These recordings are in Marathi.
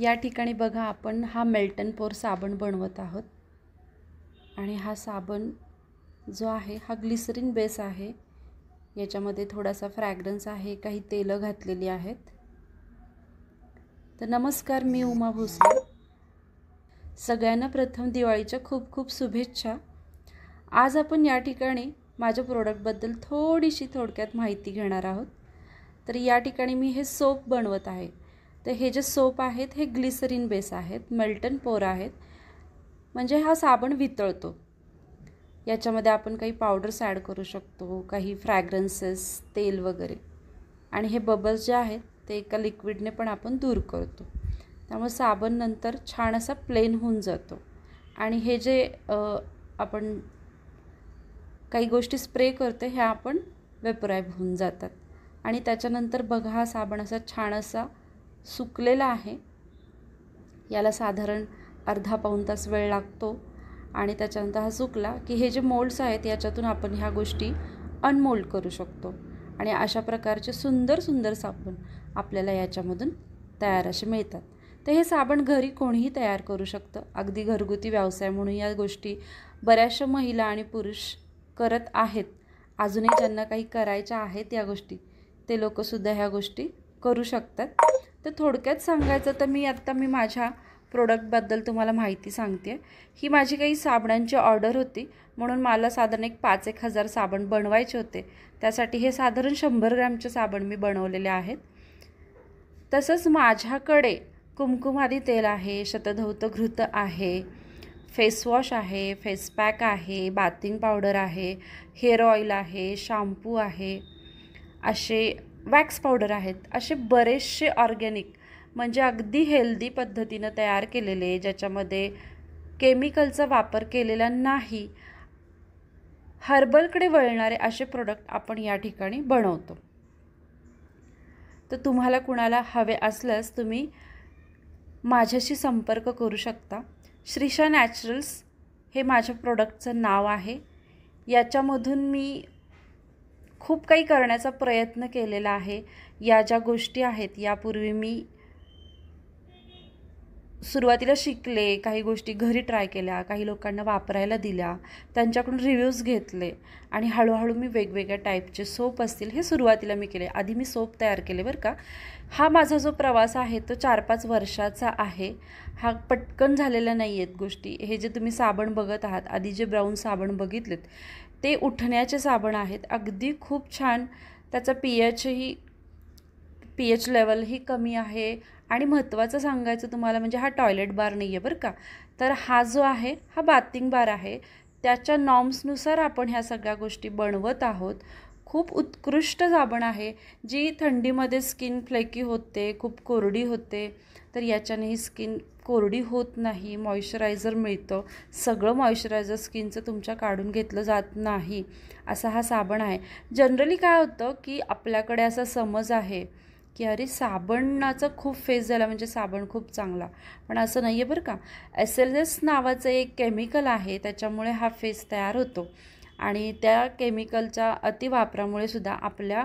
या ठिकाणी बघा आपण हा मेल्ट अँड पोर साबण बनवत आहोत आणि हा साबण जो आहे हा ग्लिसरीन बेस आहे। याच्यामध्ये थोडासा फ्रॅग्रन्स आहे, काही तेल घातलेली आहेत। तर नमस्कार, मी उमा भोसले। सगळ्यांना प्रथम दिवाळीच्या खूप खूप शुभेच्छा। आज आपण या ठिकाणी माझ्या प्रोडक्टबद्दल थोडीशी थोडक्यात माहिती घेणार आहोत। तर या ठिकाणी मी हे सोप बनवत आहे। तर हे जे सोप आहेत हे ग्लिसरीन बेस आहेत, मेल्ट अँड पोर आहेत, म्हणजे हा साबण वितळतो। याच्यामध्ये आपण काही पावडर्स ॲड करू शकतो, काही फ्रॅग्रन्सेस, तेल वगैरे, आणि हे बबल्स जे आहेत ते एका लिक्विडने पण आपण दूर करतो। त्यामुळे साबण नंतर छान असा प्लेन होऊन जातो। आणि हे जे आपण काही गोष्टी स्प्रे करतो ह्या आपण वेपोराइब होऊन जातात। आणि त्याच्यानंतर बघा हा साबण असा छान असा सुकलेला आहे। याला साधारण अर्धा पाऊण तास वेळ लागतो आणि त्याच्यानंतर हा सुकला की हे जे मोल्ड्स आहेत याच्यातून आपण ह्या गोष्टी अनमोल्ड करू शकतो आणि अशा प्रकारचे सुंदर सुंदर साबण आपल्याला याच्यामधून तयार असे मिळतात। तर हे साबण घरी कोणीही तयार करू शकतं, अगदी घरगुती व्यवसाय म्हणून या गोष्टी बऱ्याचशा महिला आणि पुरुष करत आहेत। अजूनही ज्यांना काही करायच्या आहेत या गोष्टी ते लोकसुद्धा ह्या गोष्टी करू शकतात। तर थोडक्यात सांगायचं तर मी माझ्या प्रोडक्टबद्दल तुम्हाला माहिती सांगते। ही माझी काही साबणांची ऑर्डर होती, म्हणून मला साधारण एक 5-1000 साबण बनवायचे होते। त्यासाठी हे साधारण 100 ग्रॅमचे साबण मी बनवलेले आहेत। तसंच माझ्याकडे कुमकुमादी तेल आहे, शतधौत घृत आहे, फेसवॉश आहे, फेस पॅक आहे, बाथिंग पावडर आहे, हेअर ऑइल आहे, शॅम्पू आहे, असे वॅक्स पावडर आहेत। असे बरेचसे ऑर्गॅनिक म्हणजे अगदी हेल्दी पद्धतीने तयार केलेले, ज्याच्यामध्ये केमिकलचा वापर केलेला नाही, हर्बलकडे वळणारे असे प्रोडक्ट आपण या ठिकाणी बनवतो। तर तुम्हाला कुणाला हवे असल्यास तुम्ही माझ्याशी संपर्क करू शकता। श्रीशा नॅचरल्स हे माझ्या प्रोडक्टचं नाव आहे। याच्यामधून मी खूप काही करण्याचा प्रयत्न केलेला आहे। या ज्या गोष्टी आहेत यापूर्वी मी सुरुवातीला शिकले, काही गोष्टी घरी ट्राय केल्या, काही लोकांना वापरायला दिल्या, त्यांच्याकडून रिव्ह्यूज घेतले आणि हळूहळू मी वेगवेगळ्या टाईपचे सोप असतील हे सुरुवातीला मी केले। आधी मी सोप तयार केले बरं का। हा माझा जो प्रवास आहे तो 4-5 वर्षाचा आहे। हा पटकन झालेला नाही आहेत गोष्टी। हे जे तुम्ही साबण बघत आहात, आधी जे ब्राऊन साबण बघितलेत ते उठण्याचे साबण आहेत, अगदी खूप छान। त्याचा पीएच लेवल ही कमी आहे आणि महत्त्वाचं सांगायचं तुम्हाला म्हणजे हा टॉयलेट बार नाही आहे बरं का। तर हा जो आहे हा बाथिंग बार आहे। त्याच्या नॉर्म्सनुसार आपण ह्या सगळ्या गोष्टी बनवत आहोत। खूप उत्कृष्ट साबण आहे। जी थंडीमध्ये स्किन फ्लेकी होते, खूप कोरडी होते, तर याच्यानेही स्किन कोरडी होत नाही, मॉइश्चरायझर मिळतं। सगळं मॉइश्चरायझर स्किनचं तुमच्या काढून घेतलं जात नाही, असा हा साबण आहे। जनरली काय होतं की आपल्याकडे असा समज आहे की अरे साबणाचा खूप फेस झाला म्हणजे साबण खूप चांगला, पण असं नाही आहे बरं का। SLS नावाचं एक केमिकल आहे, त्याच्यामुळे हा फेस तयार होतो आणि त्या केमिकलच्या अतिवापरामुळे सुद्धा आपल्या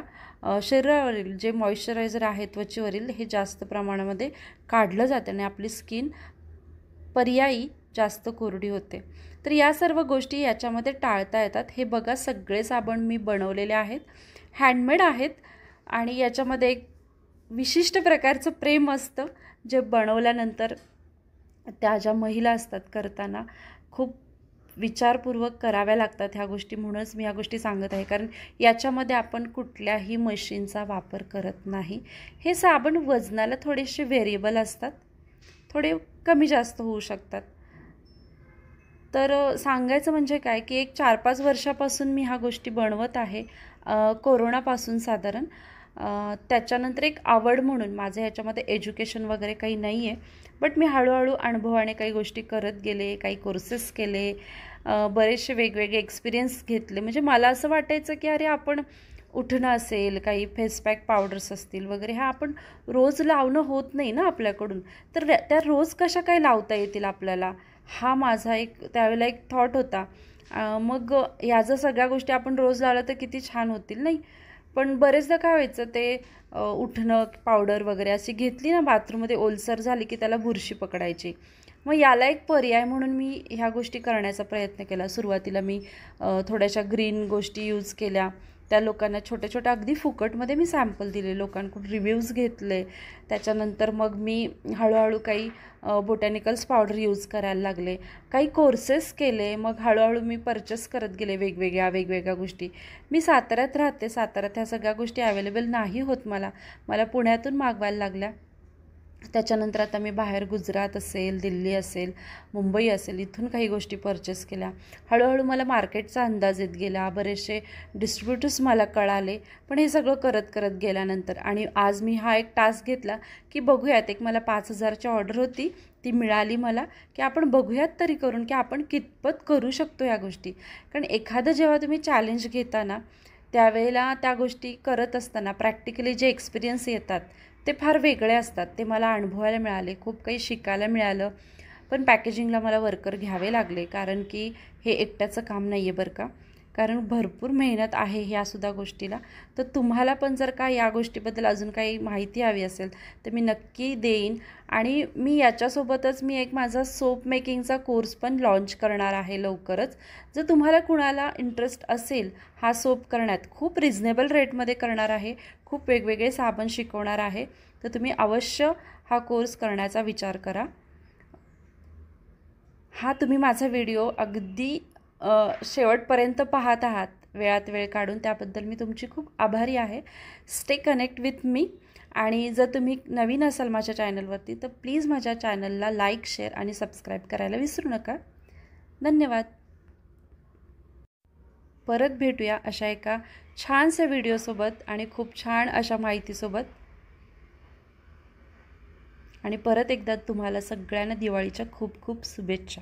शरीरावरील जे मॉइश्चरायझर आहे त्वचेवरील हे जास्त प्रमाणामध्ये काढलं जातं आणि आपली स्किन पर्यायी जास्त कोरडी होते। तर या सर्व गोष्टी याच्यामध्ये टाळता येतात। हे बघा सगळे साबण मी बनवलेले आहेत, हँडमेड आहेत आणि याच्यामध्ये एक विशिष्ट प्रकारचं प्रेम असतं जे बनवल्यानंतर त्या ज्या महिला असतात करताना खूप विचारपूर्वक कराव्या लागतात ह्या गोष्टी। म्हणूनच मी ह्या गोष्टी सांगत आहे, कारण याच्यामध्ये आपण कुठल्याही मशीनचा वापर करत नाही। हे साबण वजनाला थोडेसे व्हेरिएबल असतात, थोडे कमी जास्त होऊ शकतात। तर सांगायचं म्हणजे काय की एक 4-5 वर्षापासून मी ह्या गोष्टी बनवत आहे, कोरोनापासून साधारण। त्याच्यानंतर एक आवड म्हणून माझं ह्याच्यामध्ये एज्युकेशन वगैरे काही नाही आहे, बट मी हळूहळू अनुभवाने काही गोष्टी करत गेले, काही कोर्सेस केले, बरेचसे वेगवेगळे एक्सपिरियन्स घेतले। म्हणजे मला असं वाटायचं की अरे आपण उठणं असेल, काही फेस पॅक पावडर्स असतील वगैरे, ह्या आपण रोज लावणं होत नाही ना आपल्याकडून, तर त्या रोज कशा काय लावता येतील आपल्याला, हा माझा एक त्यावेळेला एक थॉट होता। मग ह्या जर सगळ्या गोष्टी आपण रोज लावल्या तर किती छान होतील नाही। पण बरेचदा काय व्हायचं ते उठणं पावडर वगैरे अशी घेतली ना बाथरूममध्ये ओलसर झाली की त्याला बुरशी पकडायची. मग याला एक पर्याय म्हणून मी ह्या गोष्टी करण्याचा प्रयत्न केला. सुरुवातीला मी थोड्याशा ग्रीन गोष्टी यूज केल्या. त्या लोकांना छोट्या-छोट्या अगदी फुकटमध्ये मी सॅम्पल दिले, लोकांकडून रिव्ह्यूज घेतले. त्याच्यानंतर मग मी हळूहळू काही बोटॅनिकल्स पावडर यूज करायला लागले, काही कोर्सेस केले. मग हळूहळू मी परचेस करत गेले वेगवेगळ्या गोष्टी. मी साताऱ्यात राहते, साताऱ्यात ह्या सगळ्या गोष्टी अवेलेबल नाही होत मला पुण्यातून मागवायला लागल्या. त्याच्यानंतर आता मी बाहेर गुजरात असेल, दिल्ली असेल, मुंबई असेल, इथून काही गोष्टी परचेस केल्या. हळूहळू मला मार्केटचा अंदाज येत गेला, बरेचसे डिस्ट्रीब्युटर्स मला कळाले. पण हे सगळं करत गेल्यानंतर आणि आज मी हा एक टास्क घेतला की बघूयात, एक मला 5,000ची ऑर्डर होती, ती मिळाली मला, की आपण बघूयात तरी करून की आपण कितपत करू शकतो ह्या गोष्टी. कारण एखादं जेव्हा तुम्ही चॅलेंज घेता ना, त्यावेळेला त्या गोष्टी करत असताना प्रॅक्टिकली जे एक्सपिरियन्स येतात ते फार वेगळे असतात. ते मला अनुभवायला मिळाले, खूप काही शिकायला मिळालं. पण पॅकेजिंगला मला वर्कर घ्यावे लागले, कारण की हे एकट्याचं काम नाही आहे बरं का. कारण भरपूर मेहनत आहे ह्यासुद्धा गोष्टीला. तर तुम्हाला पण जर का या गोष्टीबद्दल अजून काही माहिती हवी असेल तर मी नक्की देईन. आणि मी याच्यासोबतच मी एक माझा सोप मेकिंगचा कोर्स पण लॉन्च करणार आहे लवकरच. जर तुम्हाला कुणाला इंटरेस्ट असेल हा सोप करण्यात, खूप रिजनेबल रेटमध्ये करणार आहे, खूप वेगवेगळे साबण शिकवणार आहे, तर तुम्ही अवश्य हा कोर्स करण्याचा विचार करा. हा तुम्ही माझा व्हिडिओ अगदी शेवटपर्यंत पाहत आहात, वेळात वेळ काढून, त्याबद्दल मी तुमची खूप आभारी आहे. Stay connect with me. आणि जर तुम्ही नवीन असाल माझ्या चॅनलवरती तर प्लीज माझ्या चॅनलला लाईक, शेअर आणि सबस्क्राईब करायला विसरू नका. धन्यवाद. परत भेटूया अशा एका छानशा व्हिडिओसोबत आणि खूप छान अशा माहितीसोबत. आणि परत एकदा तुम्हाला सगळ्यांना दिवाळीच्या खूप खूप शुभेच्छा.